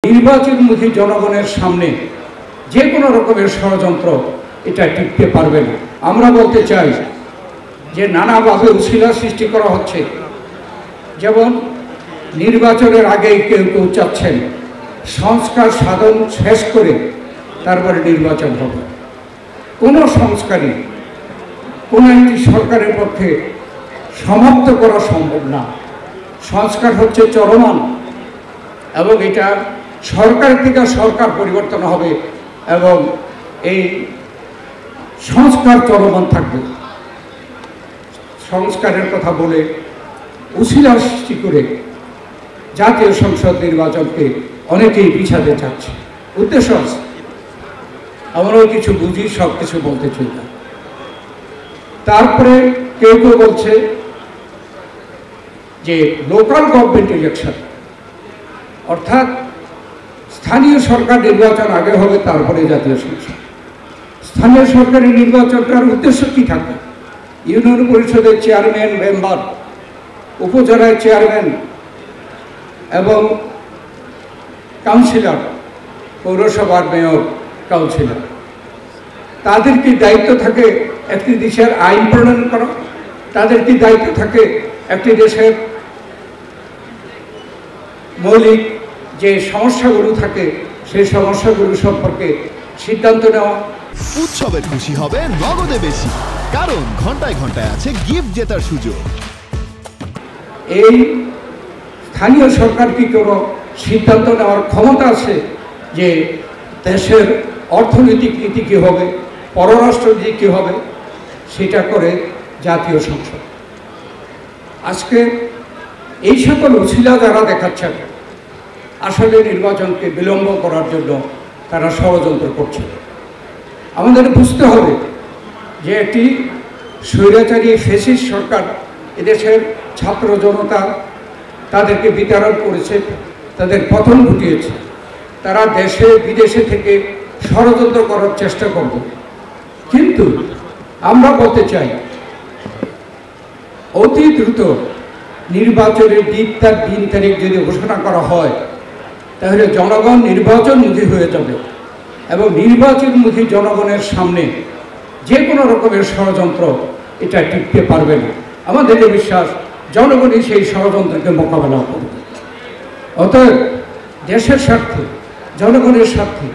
নির্বাচনমুখী জনগণের সামনে যে কোনো রকমের ষড়যন্ত্র এটা টিকতে পারবে না। আমরা বলতে চাই যে নানাভাবে উছিলা সৃষ্টি করা হচ্ছে। যেমন নির্বাচনের আগেই কেউ কেউ চাচ্ছেন সংস্কার সাধন শেষ করে তারপরে নির্বাচন হবে। কোনো সংস্কারই কোনো একটি সরকারের পক্ষে সমাপ্ত করা সম্ভব না। সংস্কার হচ্ছে চলমান এবং এটা সরকার থেকে সরকার পরিবর্তন হবে এবং এই সংস্কার চলমান থাকবে। সংস্কারের কথা বলে উছিলা সৃষ্টি করে জাতীয় সংসদ নির্বাচনকে অনেকেই পিছাতে চাচ্ছে। উদ্দেশ্য আছে, আমরাও কিছু বুঝি, সব কিছু বলতে চাই না। তারপরে কেউ কেউ বলছে যে লোকাল গভর্নমেন্ট ইলেকশন, অর্থাৎ স্থানীয় সরকার নির্বাচন আগে হবে তারপরে জাতীয় সংসদ। স্থানীয় সরকারের নির্বাচনটার উদ্দেশ্য কী থাকবে? ইউনিয়ন পরিষদের চেয়ারম্যান, মেম্বার, উপজেলার চেয়ারম্যান এবং কাউন্সিলর, পৌরসভার মেয়র, কাউন্সিলর, তাদের কি দায়িত্ব থাকে একটি দেশের আইন প্রণয়ন করা? তাদের কি দায়িত্ব থাকে একটি দেশের মৌলিক যে সমস্যাগুলো থাকে সেই সমস্যাগুলো সম্পর্কে সিদ্ধান্ত নেওয়া? উৎসবে খুশি হবে নগদে বেশি, কারণ ঘন্টায় ঘন্টায় আছে গিফট জেতার সুযোগ। এই স্থানীয় সরকার কি কোনো সিদ্ধান্ত নেওয়ার ক্ষমতা আছে যে দেশের অর্থনৈতিক নীতি কী হবে, পররাষ্ট্র নীতি কী হবে? সেটা করে জাতীয় সংসদ। আজকে এই সকল উছিলা যারা দেখাচ্ছেন আসলে নির্বাচনকে বিলম্ব করার জন্য তারা ষড়যন্ত্র করছে। আমাদের বুঝতে হবে যে একটি স্বৈরাচারী ফ্যাসিস্ট সরকার এদেশের ছাত্র জনতা তাদেরকে বিতাড়ন করেছে, তাদের পতন ঘটিয়েছে। তারা দেশে বিদেশে থেকে ষড়যন্ত্র করার চেষ্টা করবে। কিন্তু আমরা বলতে চাই অতি দ্রুত নির্বাচনের দিন তারিখ যদি ঘোষণা করা হয় তাহলে জনগণ নির্বাচনমুখী হয়ে যাবে এবং নির্বাচনমুখী জনগণের সামনে যে কোনো রকমের ষড়যন্ত্র এটা টিকতে পারবে না। আমাদের বিশ্বাস জনগণই সেই ষড়যন্ত্রকে মোকাবেলা করবে। অতএব দেশের স্বার্থে, জনগণের স্বার্থে,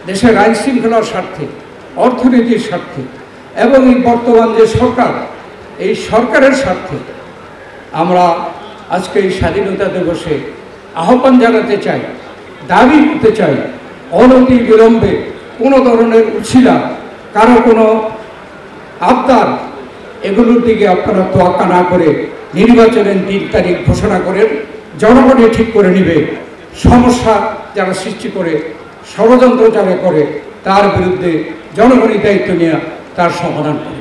দেশের আইন শৃঙ্খলার স্বার্থে, অর্থনীতির স্বার্থে এবং এই বর্তমান যে সরকার, এই সরকারের স্বার্থে আমরা আজকে এই স্বাধীনতা দিবসে আহ্বান জানাতে চাই, দাবি করতে চাই, অনতি বিলম্বে কোনো ধরনের উছিলা, কারো কোনো আবদার, এগুলোর দিকে আপনারা তোয়াক্কা না করে নির্বাচনের দিন তারিখ ঘোষণা করেন। জনগণই ঠিক করে নেবে। সমস্যা যারা সৃষ্টি করে, ষড়যন্ত্র যারা করে, তার বিরুদ্ধে জনগণই দায়িত্ব নিয়ে তার সমাধান করে।